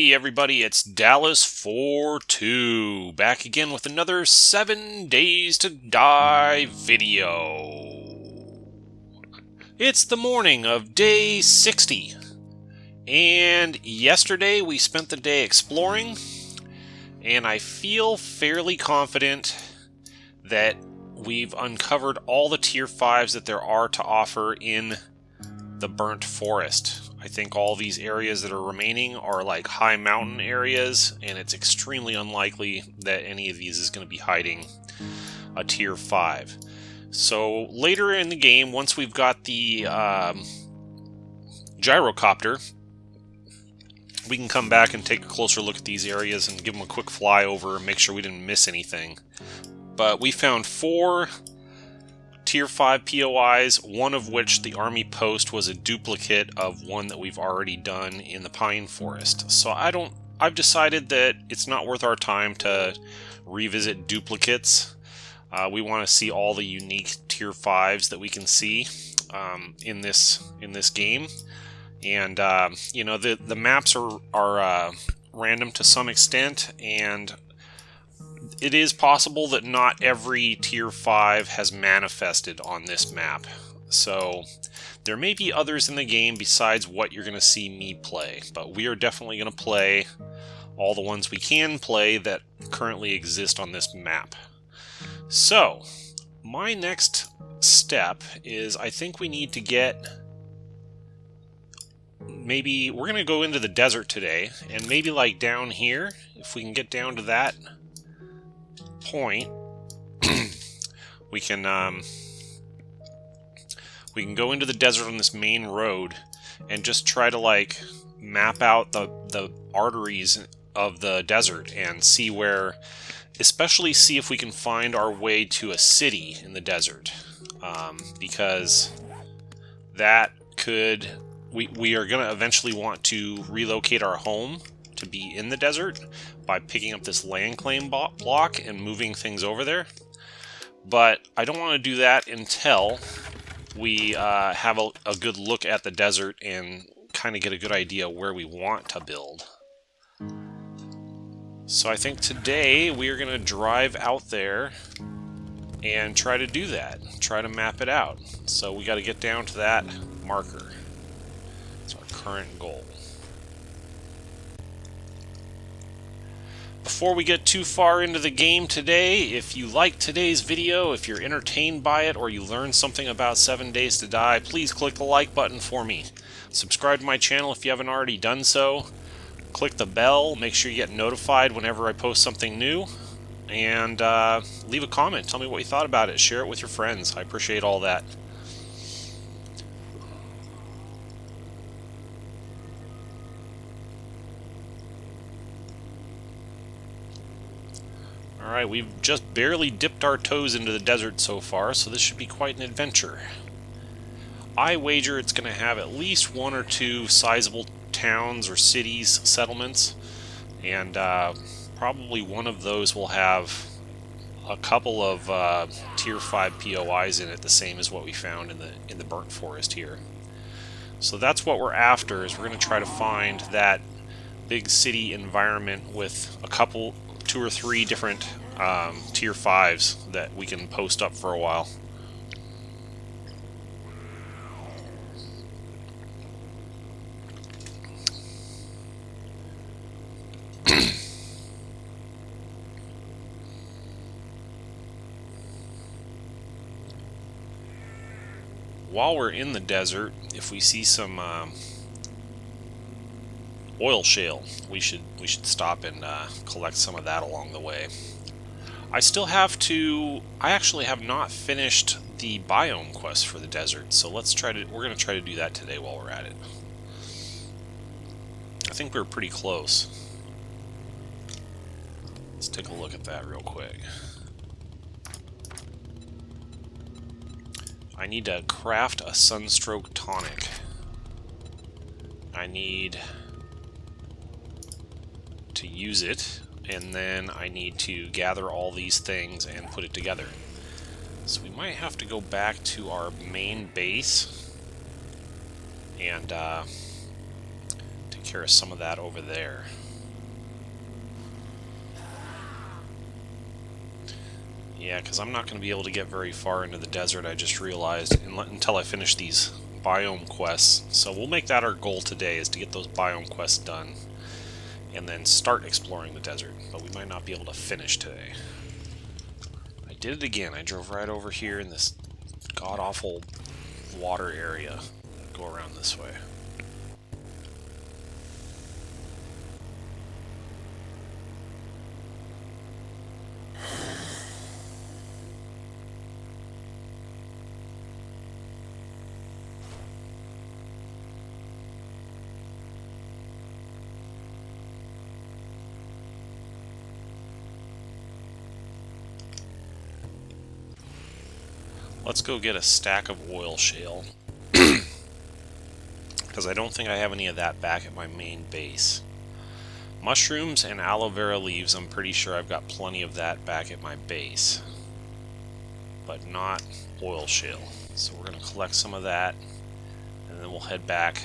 Hey everybody, it's Dallas42 back again with another 7 Days to Die video. It's the morning of day 60, and yesterday we spent the day exploring, and I feel fairly confident that we've uncovered all the tier 5s that there are to offer in the burnt forest. I think all these areas that are remaining are like high mountain areas, and it's extremely unlikely that any of these is going to be hiding a tier 5. So later in the game, once we've got the gyrocopter, we can come back and take a closer look at these areas and give them a quick flyover and make sure we didn't miss anything. But we found 4 tier 5 POIs, one of which the army post was a duplicate of one that we've already done in the pine forest. So I've decided that it's not worth our time to revisit duplicates. We want to see all the unique tier 5s that we can see in this game. And you know, the maps are random to some extent, and it is possible that not every tier 5 has manifested on this map. So there may be others in the game besides what you're going to see me play, but we are definitely going to play all the ones we can play that currently exist on this map. So my next step is, I think we need to get, maybe we're going to go into the desert today, and maybe like down here, if we can get down to that point, we can go into the desert on this main road and just try to like map out the arteries of the desert and see where, especially see if we can find our way to a city in the desert, because that could, we are going to eventually want to relocate our home to be in the desert by picking up this land claim block and moving things over there. But I don't want to do that until we have a good look at the desert and kind of get a good idea where we want to build. So I think today we are going to drive out there and try to do that, try to map it out. So we got to get down to that marker. It's our current goal. Before we get too far into the game today, if you like today's video, if you're entertained by it, or you learned something about 7 Days to Die, please click the like button for me. Subscribe to my channel if you haven't already done so. Click the bell, make sure you get notified whenever I post something new. And leave a comment, tell me what you thought about it, share it with your friends. I appreciate all that. Alright, we've just barely dipped our toes into the desert so far, so this should be quite an adventure. I wager it's going to have at least 1 or 2 sizable towns or cities, settlements, and probably one of those will have a couple of tier 5 POIs in it, the same as what we found in the burnt forest here. So that's what we're after, is we're going to try to find that big city environment with a couple, 2 or 3 different tier 5s that we can post up for a while. While we're in the desert, if we see some oil shale, we should stop and collect some of that along the way. I actually have not finished the biome quest for the desert, so we're going to try to do that today while we're at it. I think we're pretty close. Let's take a look at that real quick. I need to craft a sunstroke tonic. I need to use it, and then I need to gather all these things and put it together. So we might have to go back to our main base and take care of some of that over there. Yeah, because I'm not going to be able to get very far into the desert, I just realized, until I finish these biome quests. So we'll make that our goal today, is to get those biome quests done, and then start exploring the desert. But we might not be able to finish today. I did it again. I drove right over here in this god-awful water area. Go around this way. Let's go get a stack of oil shale. Because I don't think I have any of that back at my main base. Mushrooms and aloe vera leaves, I'm pretty sure I've got plenty of that back at my base. But not oil shale. So we're going to collect some of that, and then we'll head back.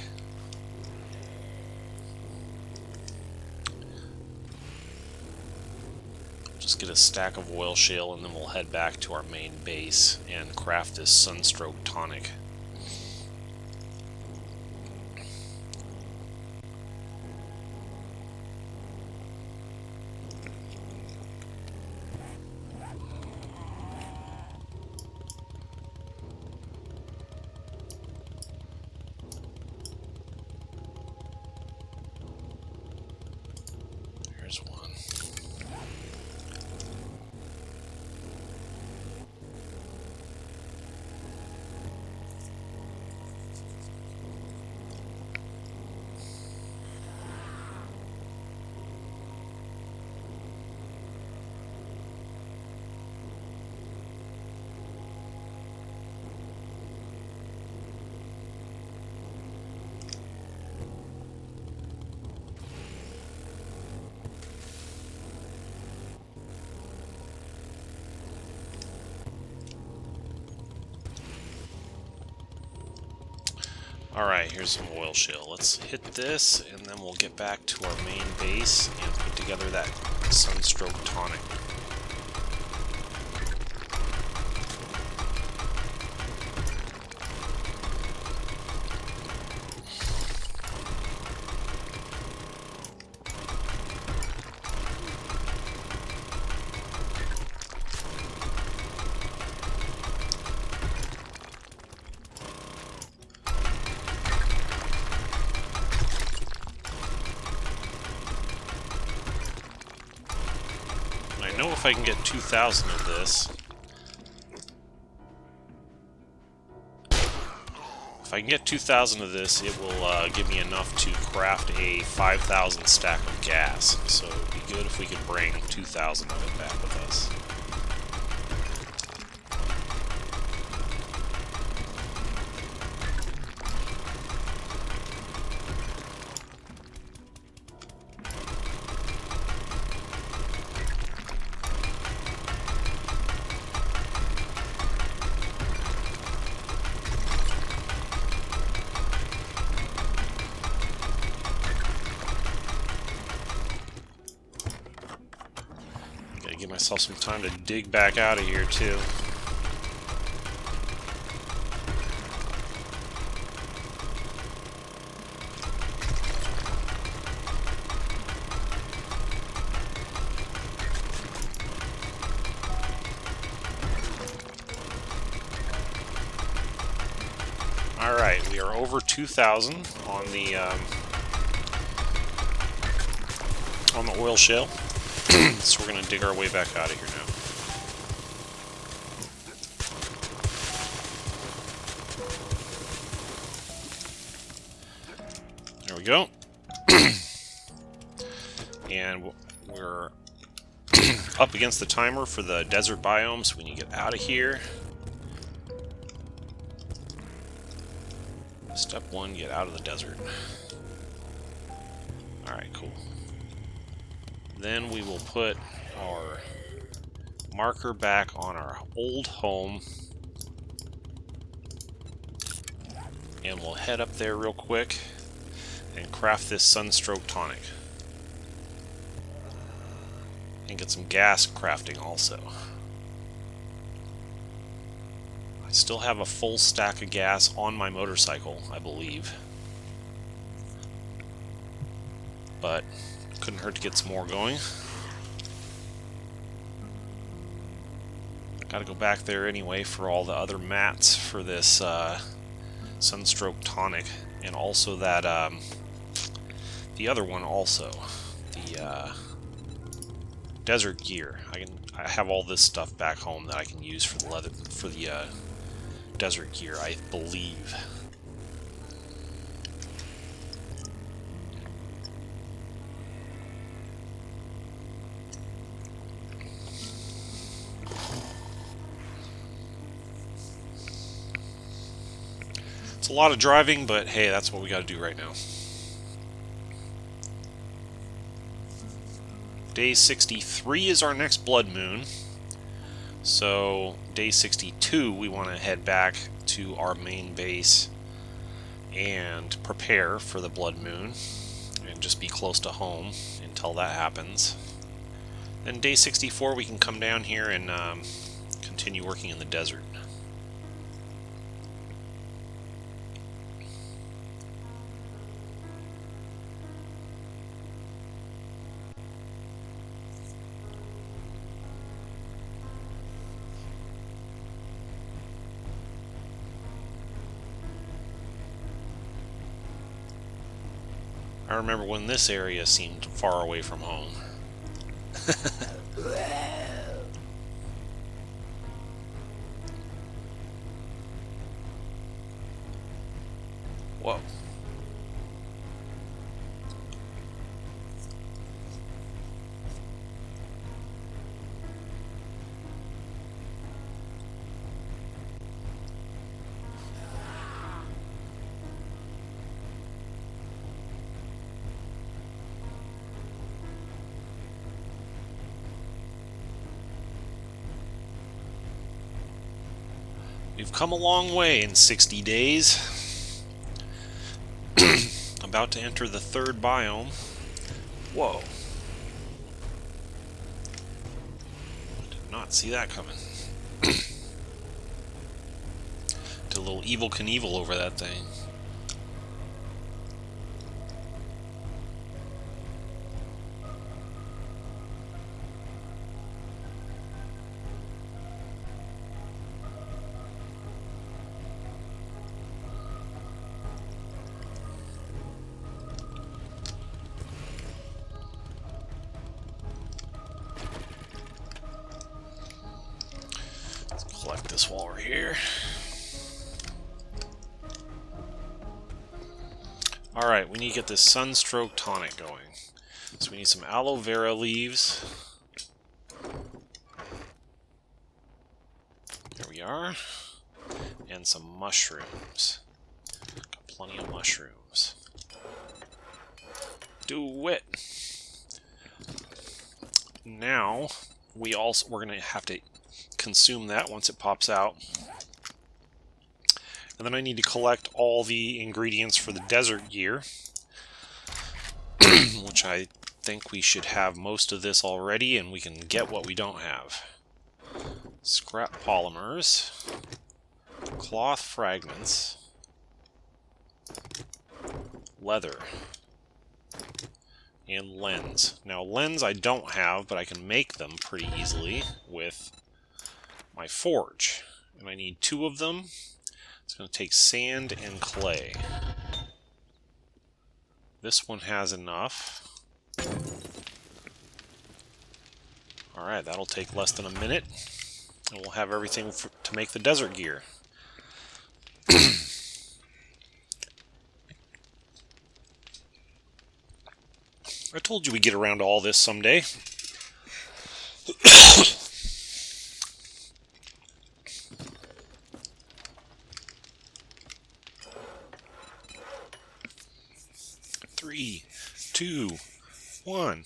Just get a stack of oil shale, and then we'll head back to our main base and craft this sunstroke tonic. Here's one. Alright, here's some oil shale. Let's hit this, and then we'll get back to our main base and put together that sunstroke tonic. I know if I can get 2,000 of this. If I can get 2,000 of this, it will give me enough to craft a 5,000 stack of gas. So it would be good if we could bring 2,000 of it back with us. Give myself some time to dig back out of here too. Alright, we are over 2,000 on the oil shale. So we're going to dig our way back out of here now. There we go. And we're up against the timer for the desert biome, so we need to get out of here. Step 1, get out of the desert. Alright, cool. Then we will put our marker back on our old home, and we'll head up there real quick and craft this sunstroke tonic and get some gas crafting also. still have a full stack of gas on my motorcycle, I believe. But couldn't hurt to get some more going. Gotta go back there anyway for all the other mats for this Sunstroke Tonic, and also that the other one also, the Desert Gear. I have all this stuff back home that I can use for the Desert Gear, I believe. It's a lot of driving, but hey, that's what we got to do right now. Day 63 is our next blood moon. So day 62 we want to head back to our main base and prepare for the blood moon and just be close to home until that happens. Then day 64 we can come down here and continue working in the desert. I remember when this area seemed far away from home. Whoa. We've come a long way in 60 days. About to enter the third biome. Whoa. Did not see that coming. Did a little Evel Knievel over that thing. Collect this while we're here. Alright, we need to get this Sunstroke Tonic going. So we need some aloe vera leaves. There we are. And some mushrooms. Got plenty of mushrooms. Do it! Now, we're going to have to consume that once it pops out. And then I need to collect all the ingredients for the Desert Gear, which I think we should have most of this already, and we can get what we don't have. Scrap polymers, cloth fragments, leather, and lens. Now lens I don't have, but I can make them pretty easily with my forge, and I need 2 of them. It's going to take sand and clay. This one has enough. Alright, that'll take less than a minute, and we'll have everything to make the Desert Gear. I told you we'd get around to all this someday. 3, 2, 1.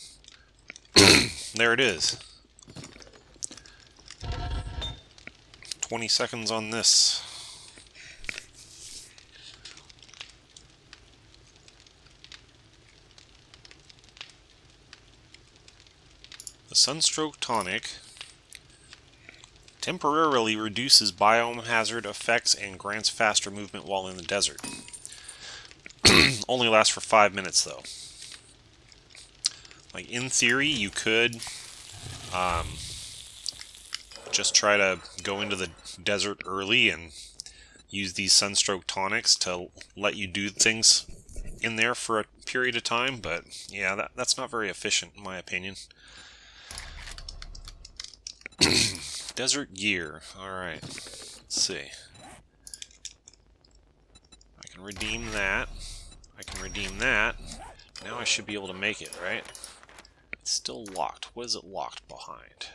There it is. 20 seconds on this. The Sunstroke Tonic Temporarily reduces biome hazard effects and grants faster movement while in the desert. Only lasts for 5 minutes though. Like in theory, you could just try to go into the desert early and use these sunstroke tonics to let you do things in there for a period of time, but yeah, that's not very efficient in my opinion. Desert gear. Alright, let's see. I can redeem that. I can redeem that. Now I should be able to make it, right? It's still locked. What is it locked behind?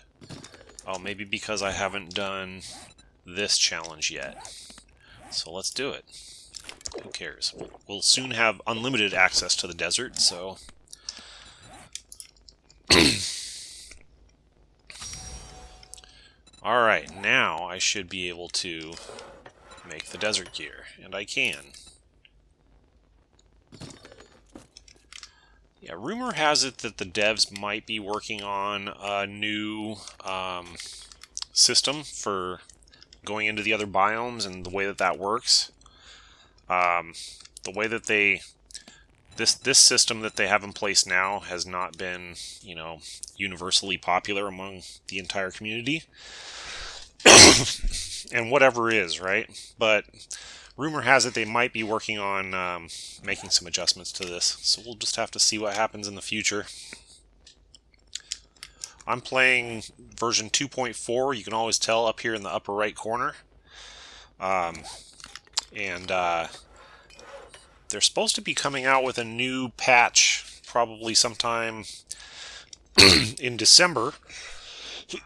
Oh, maybe because I haven't done this challenge yet. So let's do it. Who cares? We'll soon have unlimited access to the desert, so... Alright, now I should be able to make the desert gear, and I can. Yeah, rumor has it that the devs might be working on a new system for going into the other biomes and the way that that works. The way that this system that they have in place now has not been, you know, universally popular among the entire community. And whatever is, right? But rumor has it they might be working on making some adjustments to this. So we'll just have to see what happens in the future. I'm playing version 2.4. You can always tell up here in the upper right corner. They're supposed to be coming out with a new patch probably sometime in December.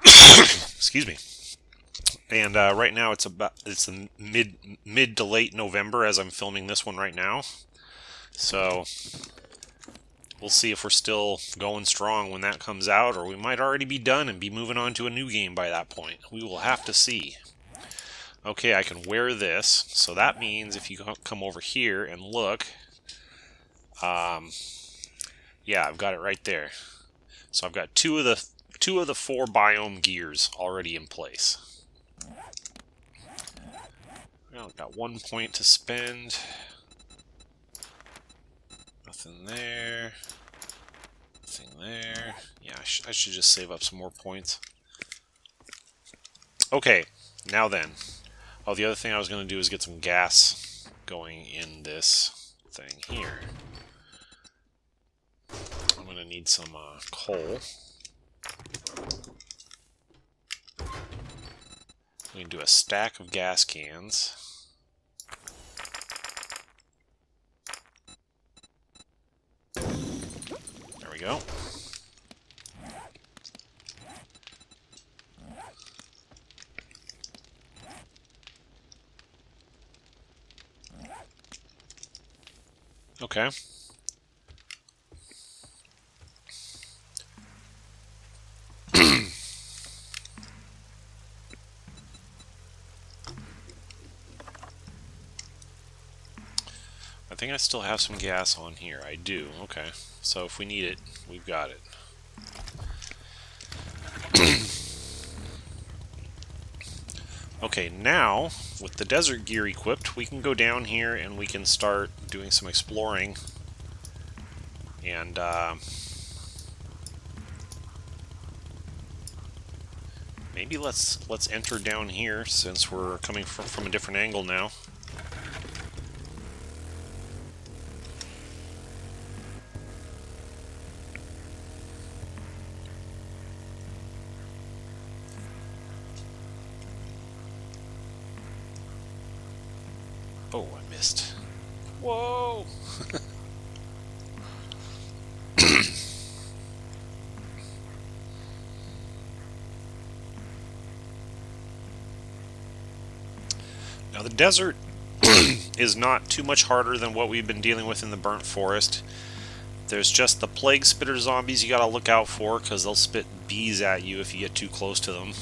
Excuse me. And right now it's the mid to late November as I'm filming this one right now. So we'll see if we're still going strong when that comes out, or we might already be done and be moving on to a new game by that point. We will have to see. Okay, I can wear this, so that means if you come over here and look, yeah, I've got it right there. So I've got two of the 4 biome gears already in place. Well, I've got 1 point to spend. Nothing there. Nothing there. Yeah, I should just save up some more points. Okay, now then. Oh, the other thing I was going to do is get some gas going in this thing here. I'm going to need some coal. We can do a stack of gas cans. There we go. Okay. I think I still have some gas on here. I do. Okay. So if we need it, we've got it. Okay, now, with the desert gear equipped, we can go down here and we can start doing some exploring. And, maybe let's enter down here, since we're coming from a different angle now. Oh, I missed. Whoa! Now the desert is not too much harder than what we've been dealing with in the burnt forest. There's just the plague spitter zombies you gotta look out for, because they'll spit bees at you if you get too close to them.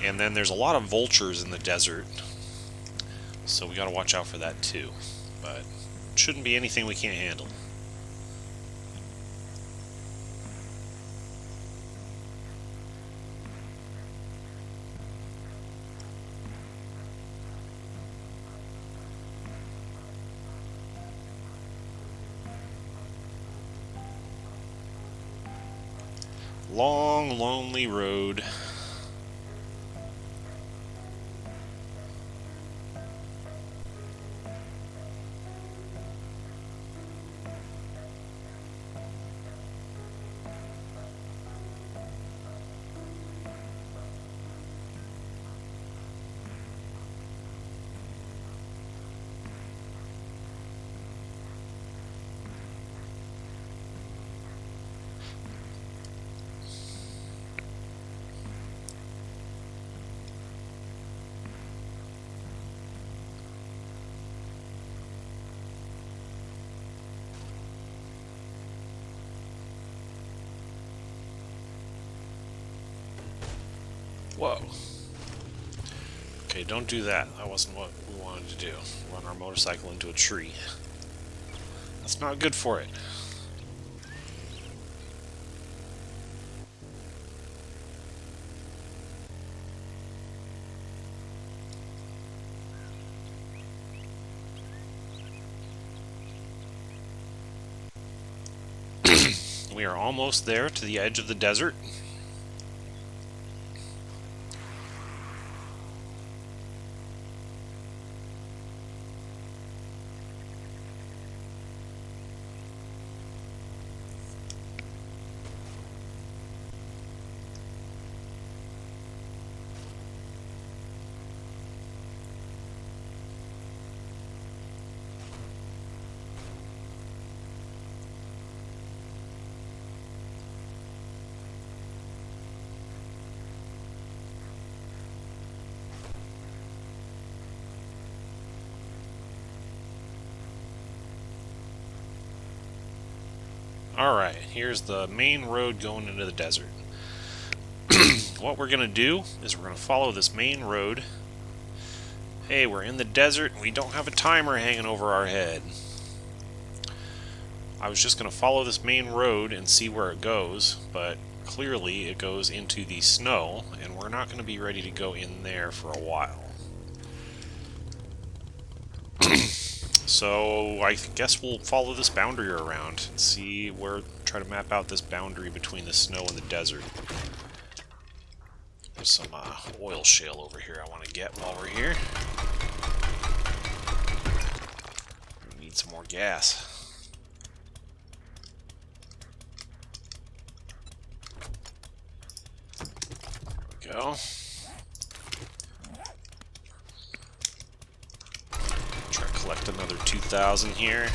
And then there's a lot of vultures in the desert, so we gotta watch out for that too. But it shouldn't be anything we can't handle. Long, lonely road. Whoa. Okay, don't do that. That wasn't what we wanted to do. Run our motorcycle into a tree. That's not good for it. We are almost there to the edge of the desert. Alright, here's the main road going into the desert. What we're going to do is we're going to follow this main road. Hey, we're in the desert and we don't have a timer hanging over our head. I was just going to follow this main road and see where it goes, but clearly it goes into the snow, and we're not going to be ready to go in there for a while. So I guess we'll follow this boundary around and see where, try to map out this boundary between the snow and the desert. There's some oil shale over here I want to get while we're here. We need some more gas. There we go. Collect another 2,000 here.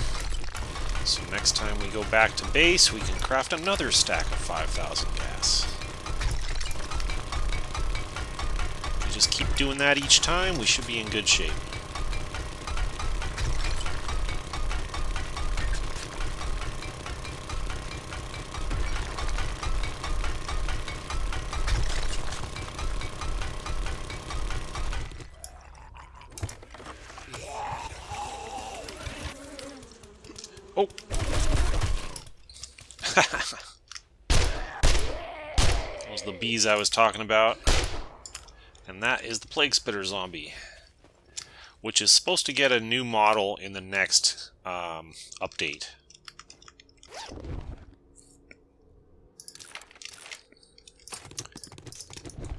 So next time we go back to base, we can craft another stack of 5,000 gas. If we just keep doing that each time, we should be in good shape. Oh! Those are the bees I was talking about. And that is the Plague Spitter zombie, which is supposed to get a new model in the next update.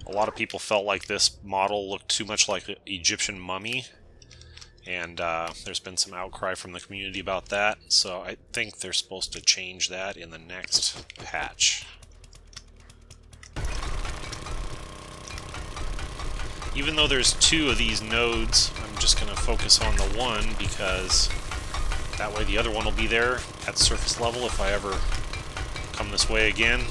A lot of people felt like this model looked too much like the Egyptian mummy. And there's been some outcry from the community about that, so I think they're supposed to change that in the next patch. Even though there's 2 of these nodes, I'm just going to focus on the one, because that way the other one will be there at surface level if I ever come this way again.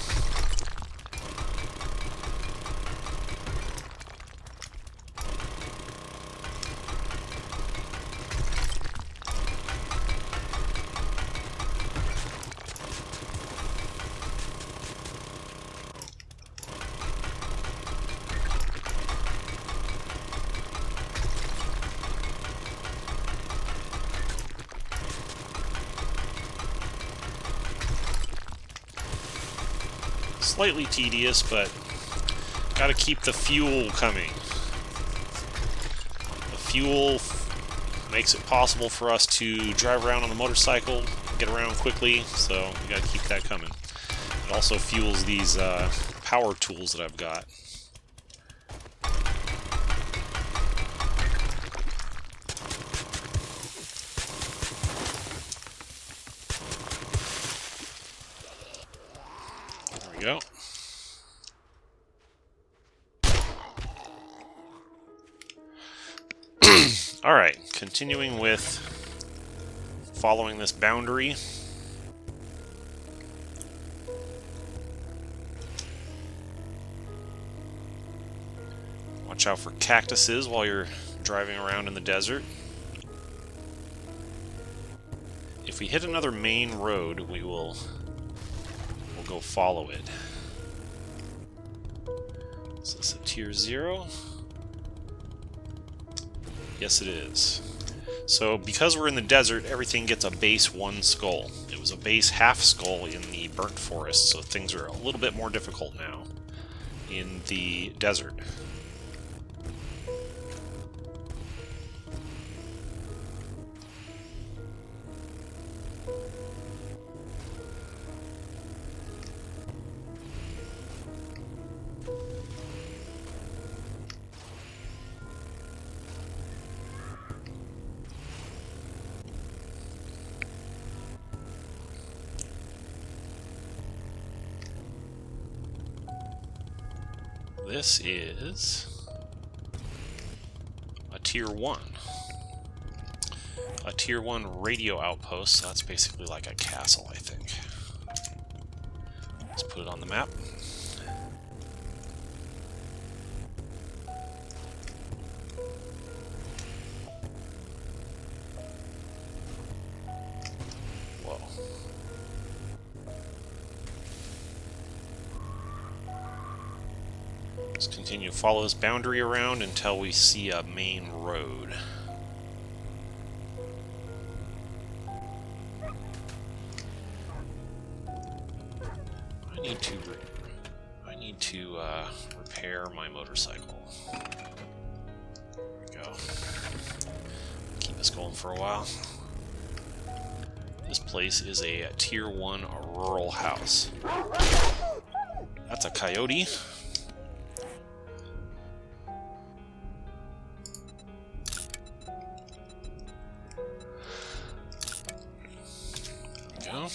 Slightly tedious, but gotta keep the fuel coming. The fuel makes it possible for us to drive around on the motorcycle, get around quickly, so we gotta keep that coming. It also fuels these power tools that I've got. There we go. Alright, continuing with following this boundary. Watch out for cactuses while you're driving around in the desert. If we hit another main road, we'll go follow it. Is this a tier 0? Yes, it is. So, because we're in the desert, everything gets a base 1 skull. It was a base half skull in the burnt forest, so things are a little bit more difficult now in the desert. This is a tier 1. A tier 1 radio outpost, so that's basically like a castle, I think. Let's put it on the map. Whoa. Let's continue to follow this boundary around until we see a main road. I need to repair my motorcycle. There we go. Keep this going for a while. This place is a tier 1 rural house. That's a coyote. Go.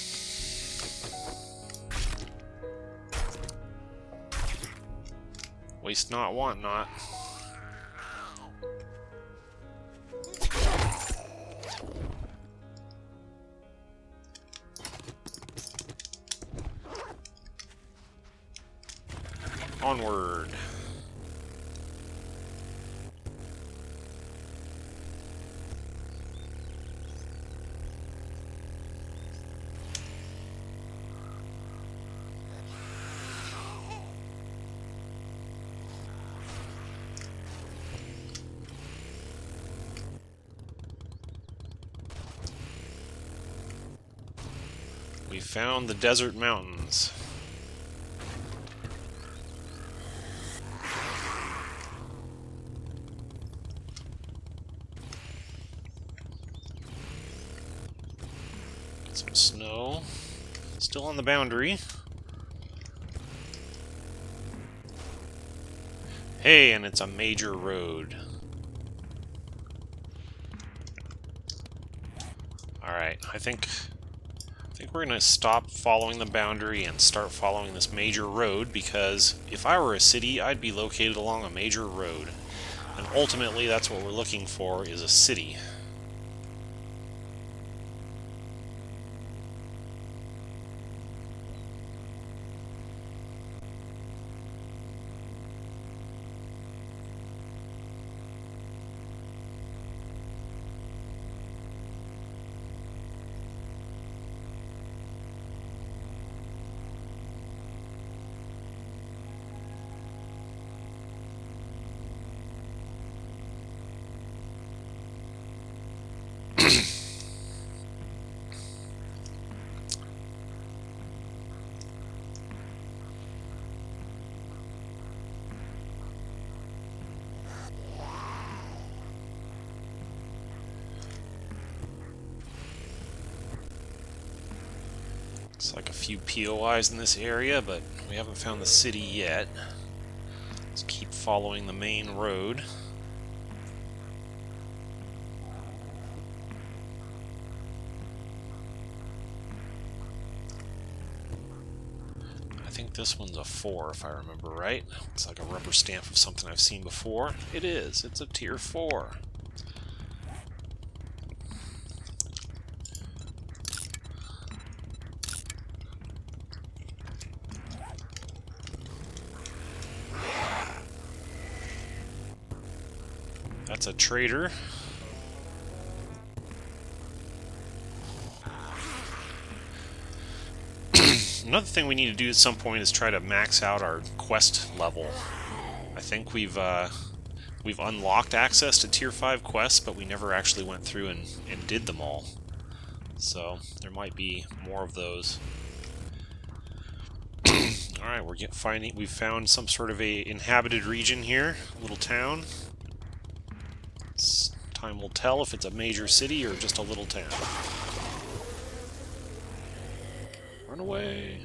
Waste not, want not. Onward. We found the desert mountains. Get some snow. Still on the boundary. Hey, and it's a major road. Alright, I think we're going to stop following the boundary and start following this major road, because if I were a city, I'd be located along a major road. And ultimately, that's what we're looking for, is a city. Looks like a few POIs in this area, but we haven't found the city yet. Let's keep following the main road. I think this one's a 4 if I remember right. Looks like a rubber stamp of something I've seen before. It is. It's a tier 4. That's a trader. Another thing we need to do at some point is try to max out our quest level. I think we've unlocked access to tier 5 quests, but we never actually went through and did them all. So there might be more of those. Alright, we've found some sort of a inhabited region here, a little town. Time will tell if it's a major city or just a little town. Run away.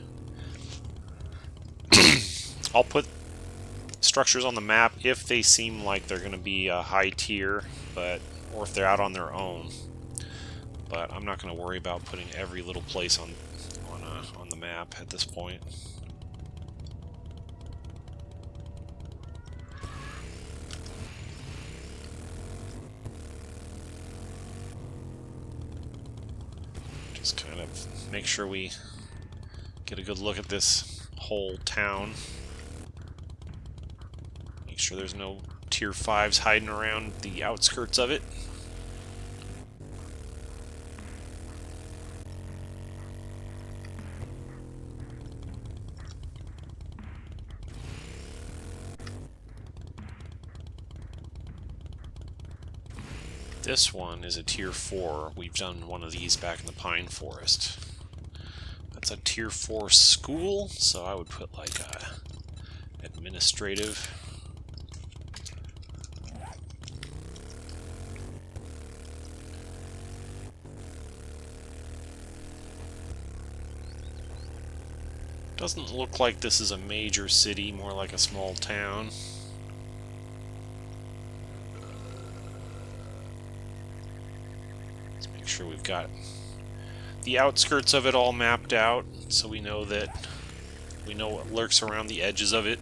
I'll put structures on the map if they seem like they're going to be a high tier, or if they're out on their own. But I'm not going to worry about putting every little place on the map at this point. Just kind of make sure we get a good look at this whole town. Make sure there's no tier 5s hiding around the outskirts of it. This one is a tier 4. We've done one of these back in the Pine Forest. That's a tier 4 school, so I would put like a administrative. Doesn't look like this is a major city, more like a small town. Let's make sure we've got the outskirts of it all mapped out, so we know what lurks around the edges of it.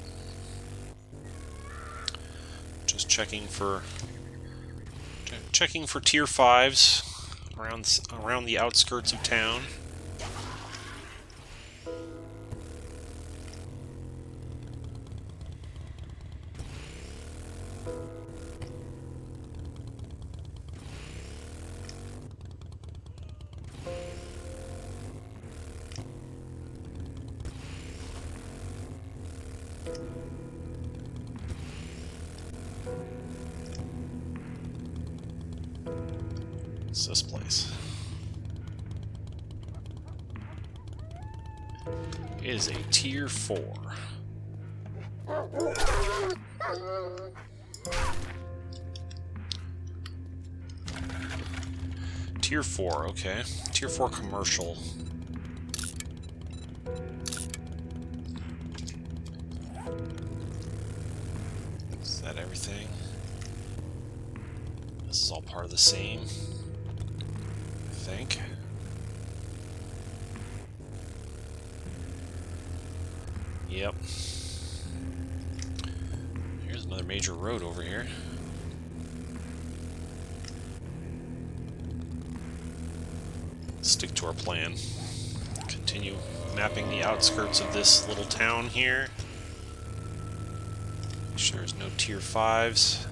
Just checking for tier 5s around the outskirts of town. What's this place? It is a tier 4. Tier 4, okay. Tier 4 commercial. Is that everything? This is all part of the same, I think. Yep. Here's another major road over here. Let's stick to our plan. Continue mapping the outskirts of this little town here. Make sure there's no tier 5s.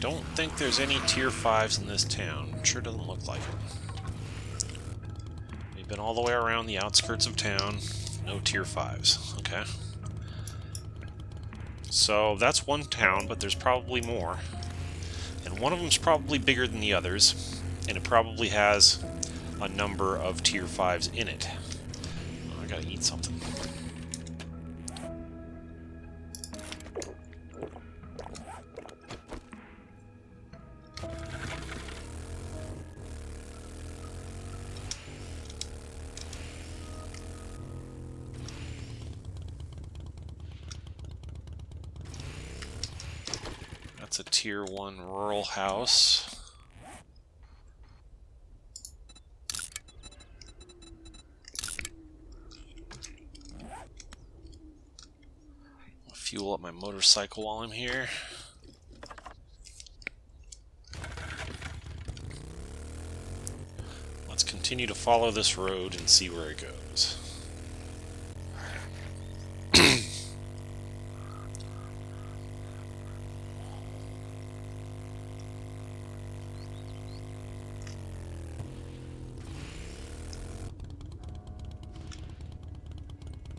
don't think there's any tier 5s in this town. Sure doesn't look like it. We've been all the way around the outskirts of town. No tier 5s. Okay. So that's one town, but there's probably more. And one of them's probably bigger than the others. And it probably has a number of tier 5s in it. Oh, I gotta eat something. That's a tier 1 rural house. I'll fuel up my motorcycle while I'm here. Let's continue to follow this road and see where it goes.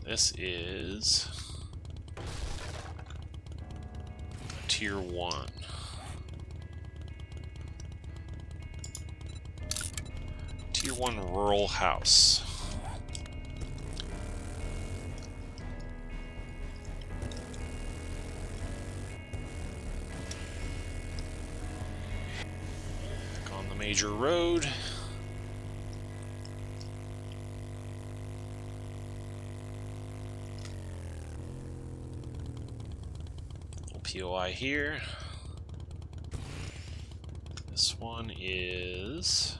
This is tier 1. Tier 1 rural house. Back on the major road. POI here. This one is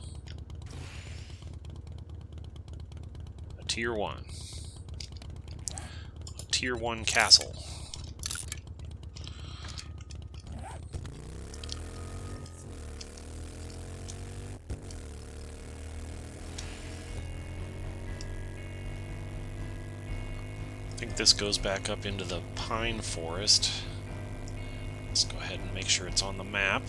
a tier 1. A tier 1 castle. I think this goes back up into the pine forest. Let's go ahead and make sure it's on the map.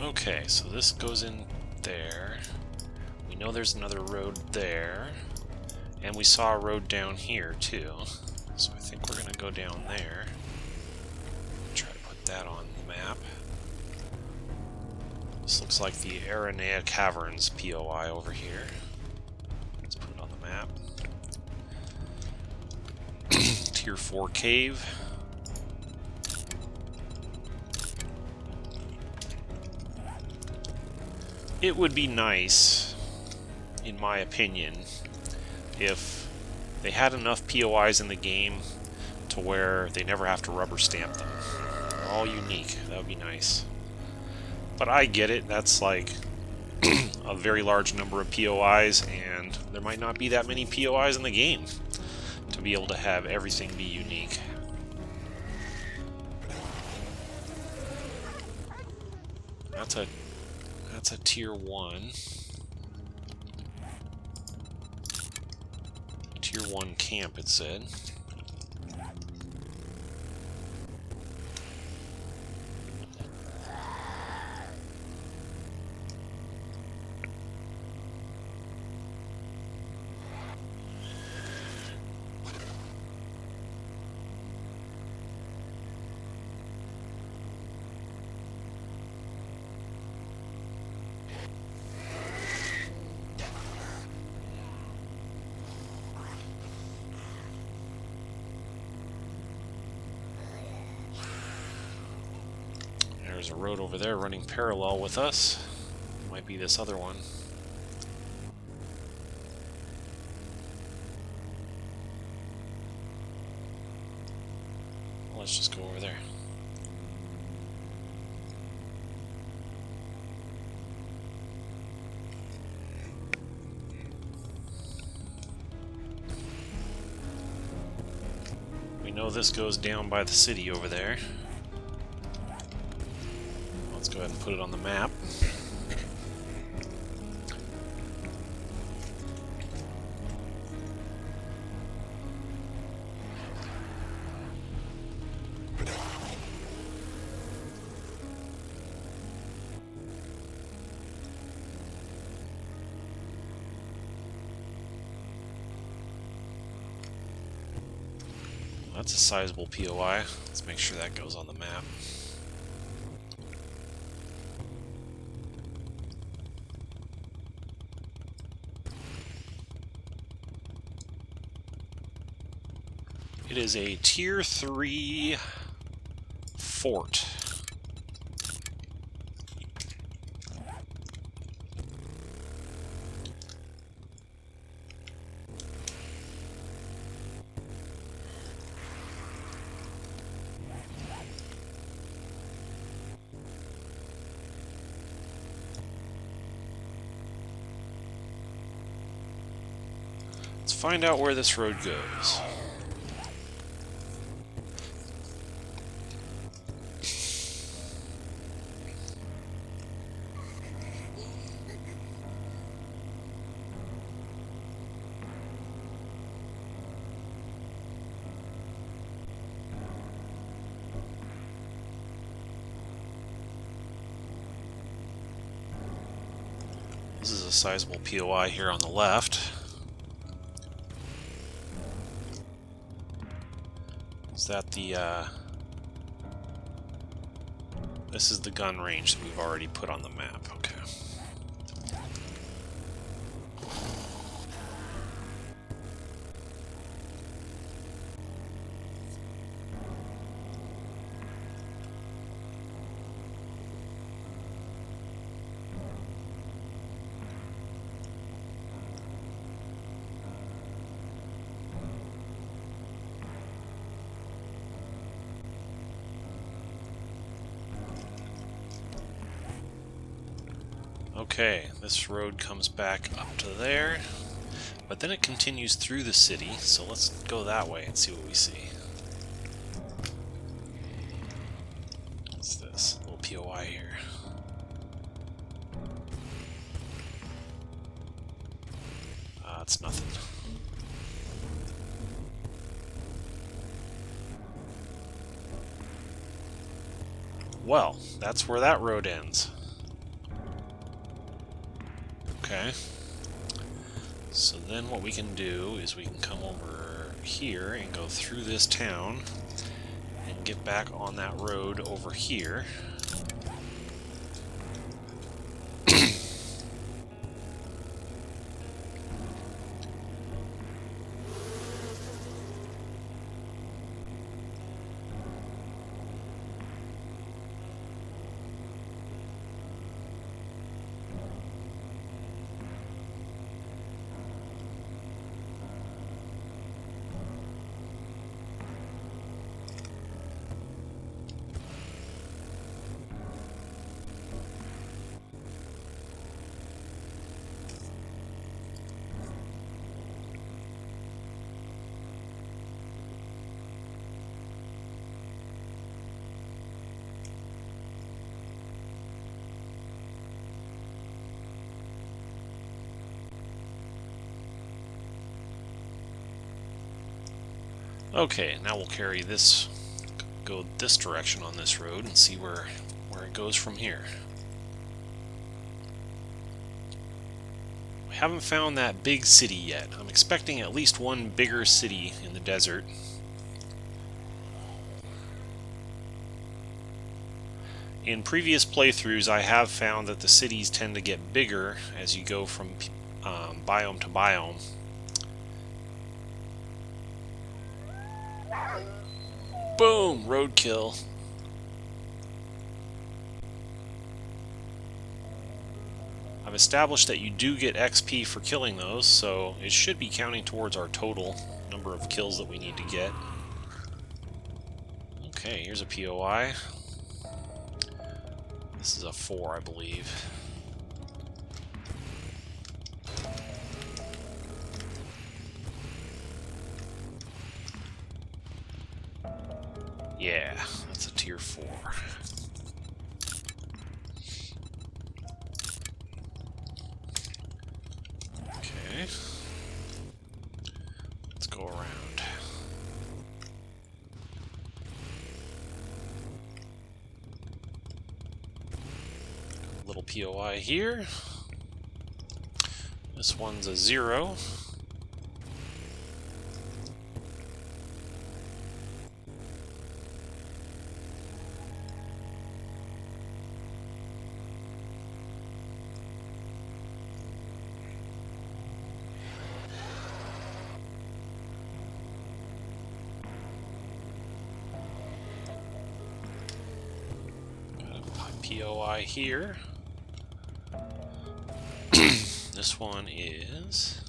Okay, so this goes in there. We know there's another road there. And we saw a road down here, too. So I think we're going to go down there. Try to put that on the map. This looks like the Aranea Caverns POI over here. Let's put it on the map. Tier 4 cave. It would be nice, in my opinion, if they had enough POIs in the game to where they never have to rubber stamp them. They're all unique. That would be nice. But I get it. That's like a very large number of POIs, and there might not be that many POIs in the game to be able to have everything be unique. That's a tier 1. Tier 1 camp, it said. There's a road over there running parallel with us. Might be this other one. Let's just go over there. know this goes down by the city over there. Let's go ahead and put it on the map. That's a sizable POI. Let's make sure that goes on the map. It is a Tier 3 fort. Let's find out where this road goes. This is a sizable POI here on the left. Is that the, this is the gun range that we've already put on the map, okay. Okay, this road comes back up to there, but then it continues through the city, so let's go that way and see what we see. What's this? A little POI here. It's nothing. Well, that's where that road ends. Okay, so then what we can do is we can come over here and go through this town and get back on that road over here. Okay, now we'll carry this, go this direction on this road and see where it goes from here. We haven't found that big city yet. I'm expecting at least one bigger city in the desert. In previous playthroughs, I have found that the cities tend to get bigger as you go from biome to biome. Boom! Roadkill. I've established that you do get XP for killing those, so it should be counting towards our total number of kills that we need to get. Okay, here's a POI. This is a 4, I believe. Yeah, that's a tier 4. Okay. Let's go around. Little POI here. This one's a 0. POI here. This one is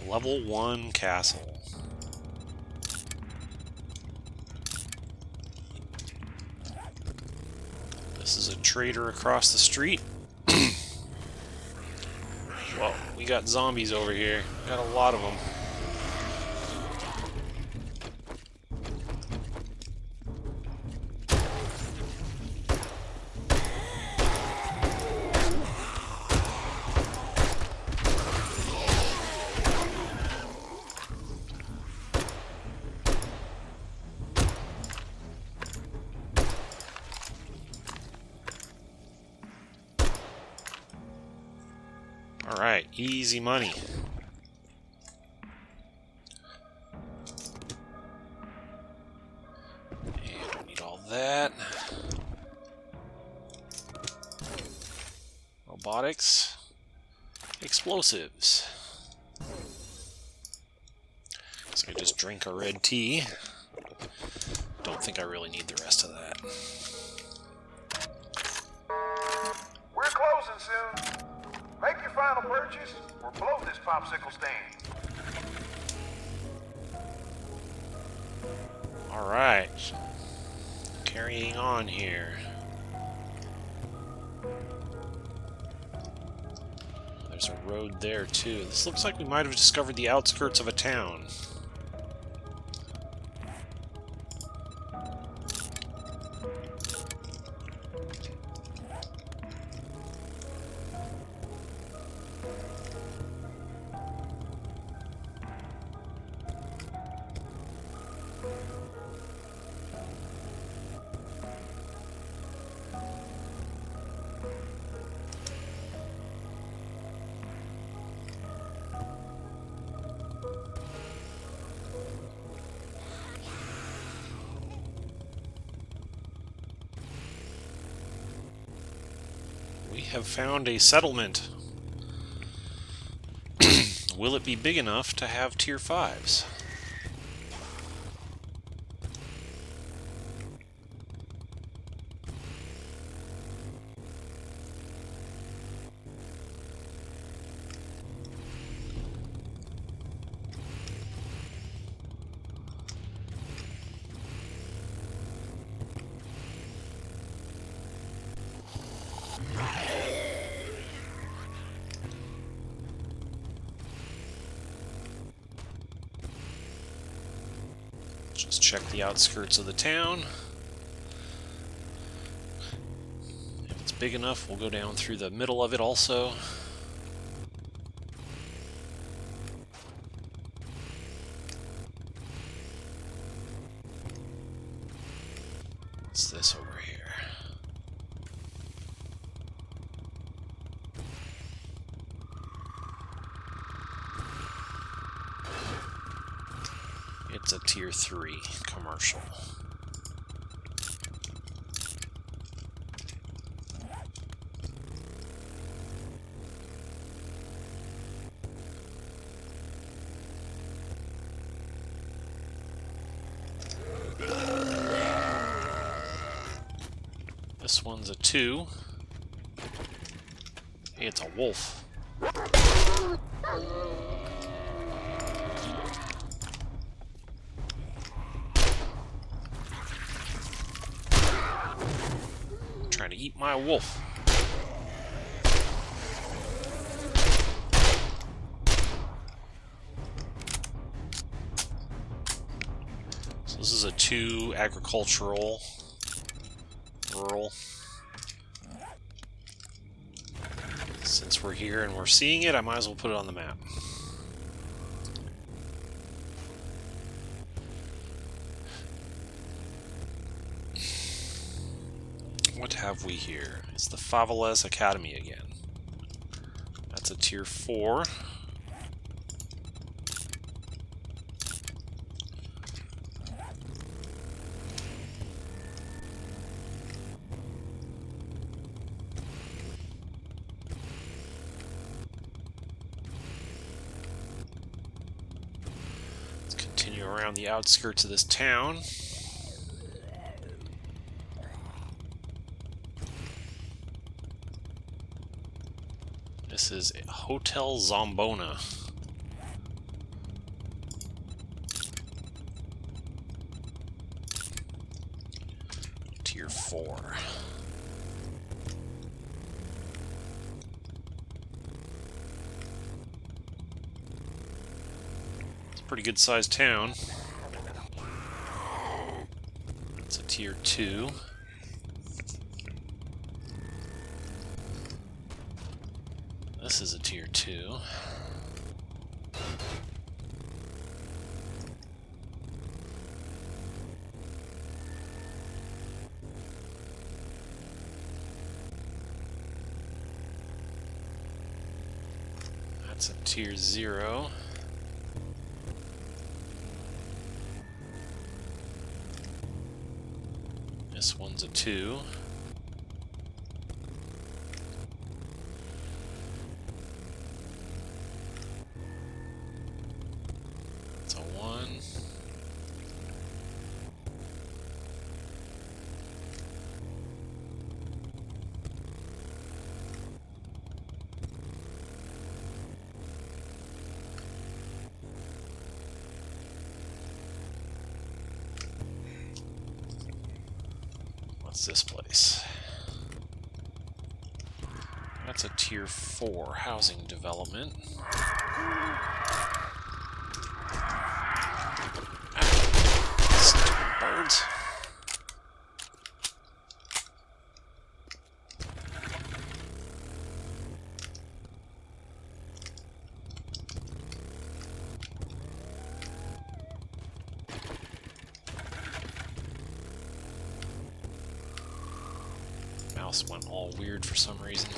a level 1 castle. This is a trader across the street. Well, we got zombies over here. Got a lot of them. Alright, easy money. And don't need all that. Robotics. Explosives. So I just drink a red tea. Don't think I really need the rest of that. We're closing soon. Make your final purchase or blow this popsicle stand. Alright. Carrying on here. There's a road there too. This looks like we might have discovered the outskirts of a town. We have found a settlement. Will it be big enough to have tier 5s? Just check the outskirts of the town. If it's big enough, we'll go down through the middle of it also. What's this over here? It's a tier 3 commercial. This one's a 2. Hey, it's a wolf. Trying to eat my wolf. So This is a 2 agricultural, rural. Since we're here and we're seeing it, I might as well put it on the map. What have we here? It's the Favelas Academy again. That's a tier 4. Let's continue around the outskirts of this town. This is Hotel Zombona. Tier 4. It's a pretty good sized town. It's a tier 2. This is a tier 2. That's a tier 0. This one's a 2. It's a 1. What's this place? That's a tier 4 housing development. Stupid birds. Mouse went all weird for some reason.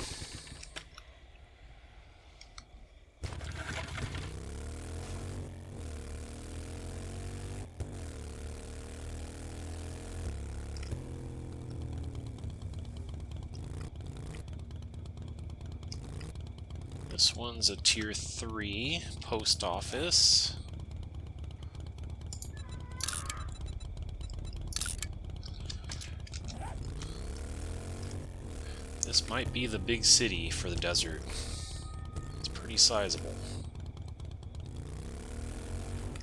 This one's a tier 3 post office. This might be the big city for the desert. It's pretty sizable.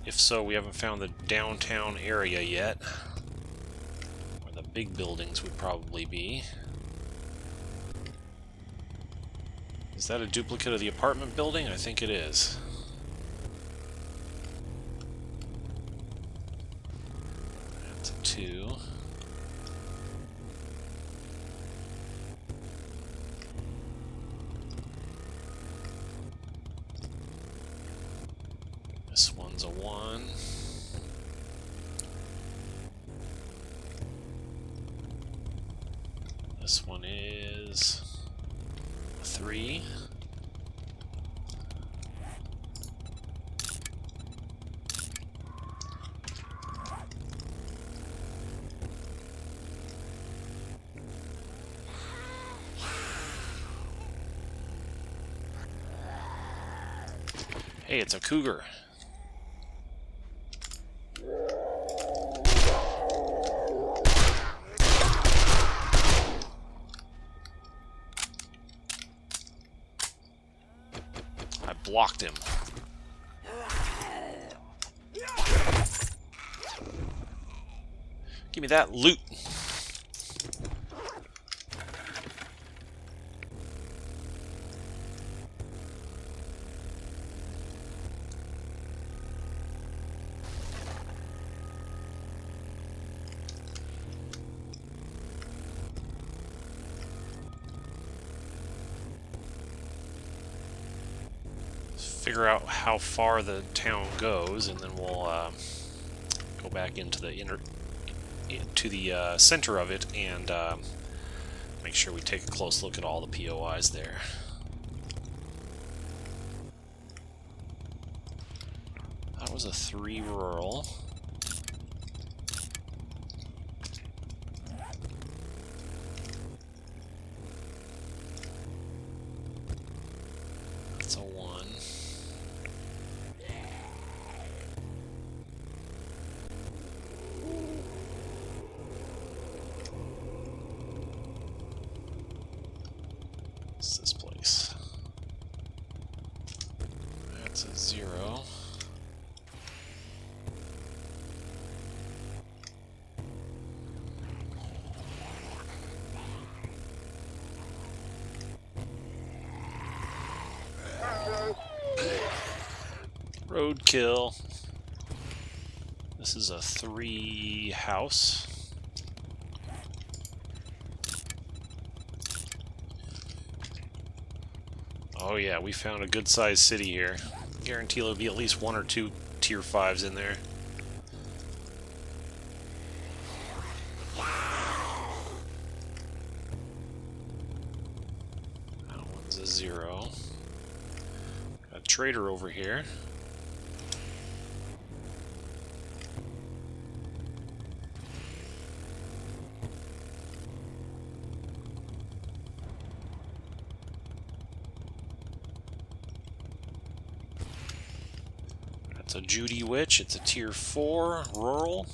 If so, we haven't found the downtown area yet, where the big buildings would probably be. Is that a duplicate of the apartment building? I think it is. That's a 2. This one's a 1. This one is a 3. Hey, it's a cougar. I blocked him. Give me that loot. figure out how far the town goes, and then we'll go back into the center of it and make sure we take a close look at all the POIs there. That was a 3 rural. That's a 1. What's this place? That's a 0. Roadkill. This is a 3 house. Oh yeah, we found a good sized city here. Guarantee there'll be at least 1 or 2 tier 5s in there. That one's a 0. Got a trader over here. That's a Judy Witch. It's a tier 4 rural.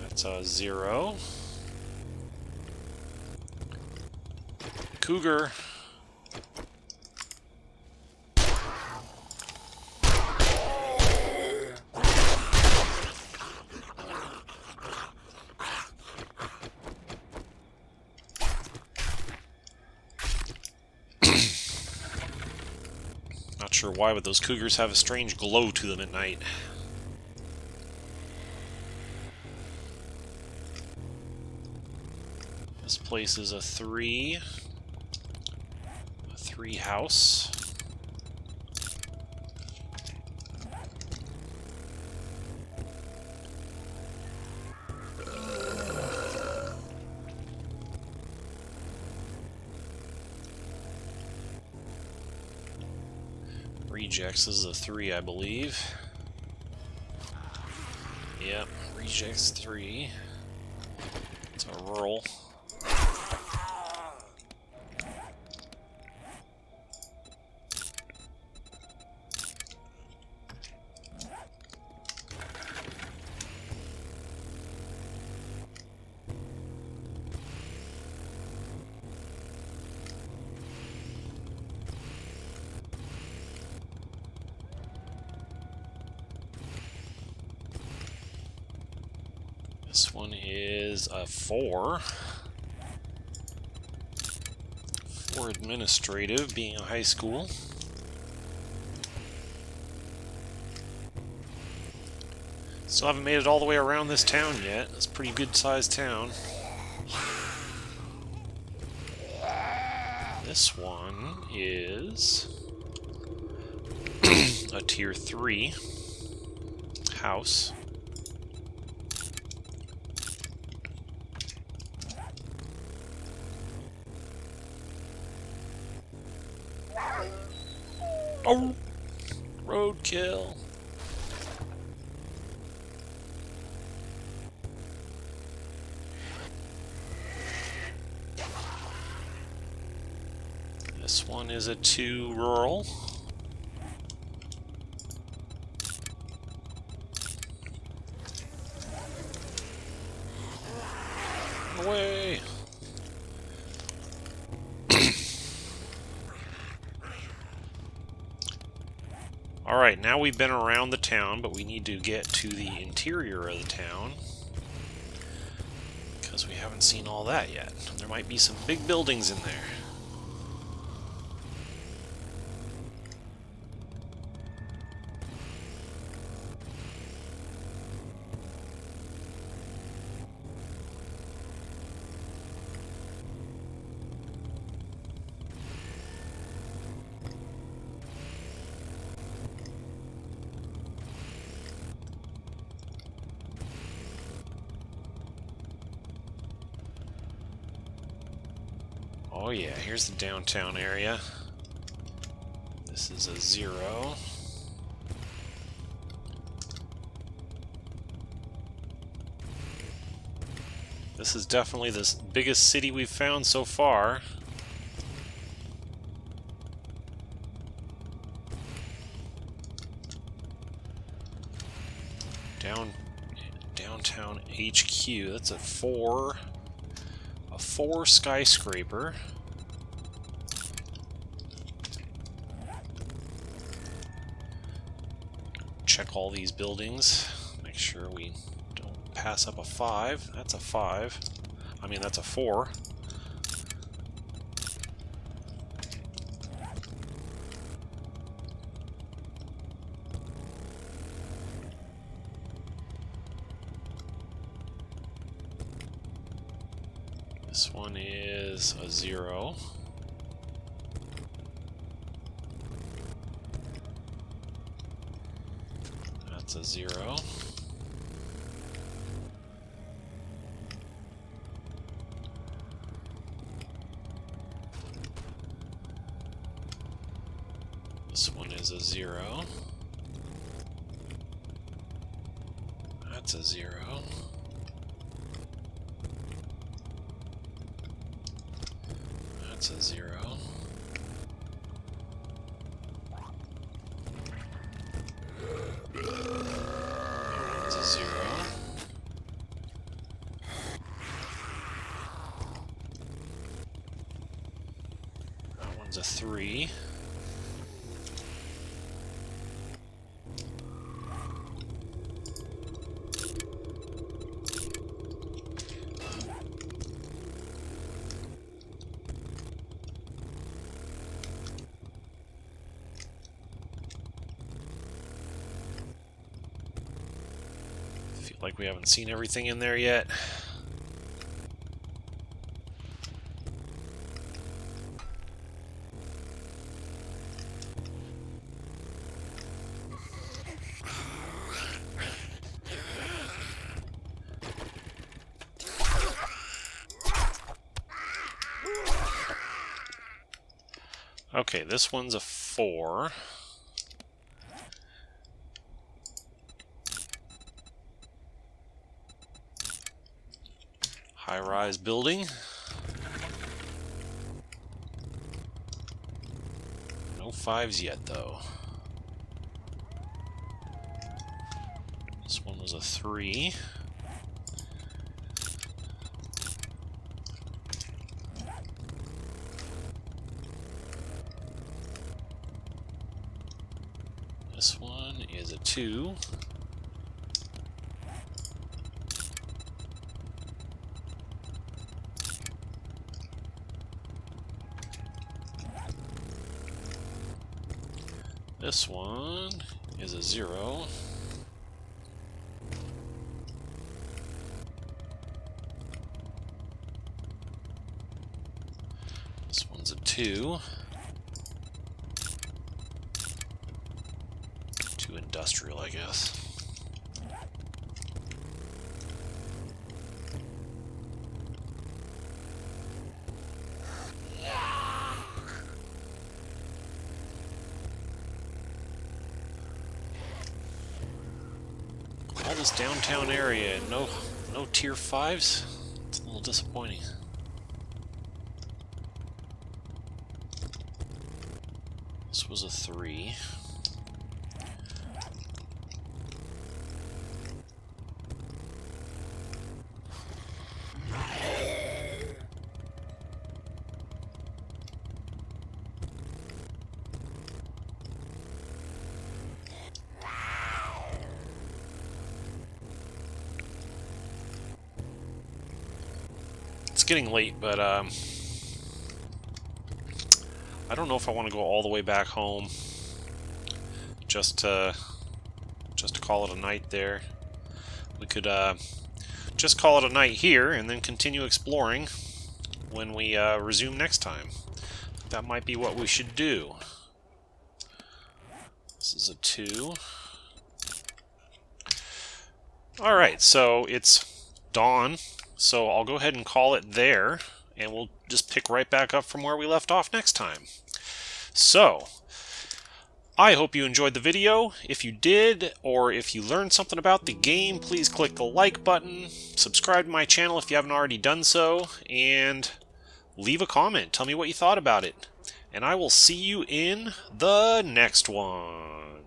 That's a 0. Cougar. Not sure why, but those cougars have a strange glow to them at night. This place is a 3. A 3 house. Rejects. This is a 3, I believe. Yep, rejects 3. It's a rural. This one is a 4. 4 administrative, being a high school. Still haven't made it all the way around this town yet. It's a pretty good sized town. This one is a tier 3 house. Oh, roadkill. This one is a 2 rural. Away. Alright, now we've been around the town, but we need to get to the interior of the town, because we haven't seen all that yet. There might be some big buildings in there. Oh yeah, here's the downtown area. This is a 0. This is definitely the biggest city we've found so far. Downtown HQ. That's a 4 skyscraper. Check all these buildings. Make sure we don't pass up a 5. That's a 5. I mean, that's a 4. This one is a 0. That's a 0. This one is a 0. That's a 0. That's a 0. That's a 0. That one's a 3. Like we haven't seen everything in there yet. Okay, this one's a 4. High-rise building. No 5s yet, though. This one was a 3. This one is a 2. This one is a 0. This one's a 2. Too industrial, I guess. All this downtown area, no tier 5s? It's a little disappointing. This was a 3. It's getting late, but I don't know if I want to go all the way back home just to call it a night there. We could just call it a night here and then continue exploring when we resume next time. That might be what we should do. This is a 2. Alright, so it's dawn, so I'll go ahead and call it there, and we'll just pick right back up from where we left off next time. So, I hope you enjoyed the video. If you did, or if you learned something about the game, please click the like button, subscribe to my channel if you haven't already done so, and leave a comment. Tell me what you thought about it. And I will see you in the next one.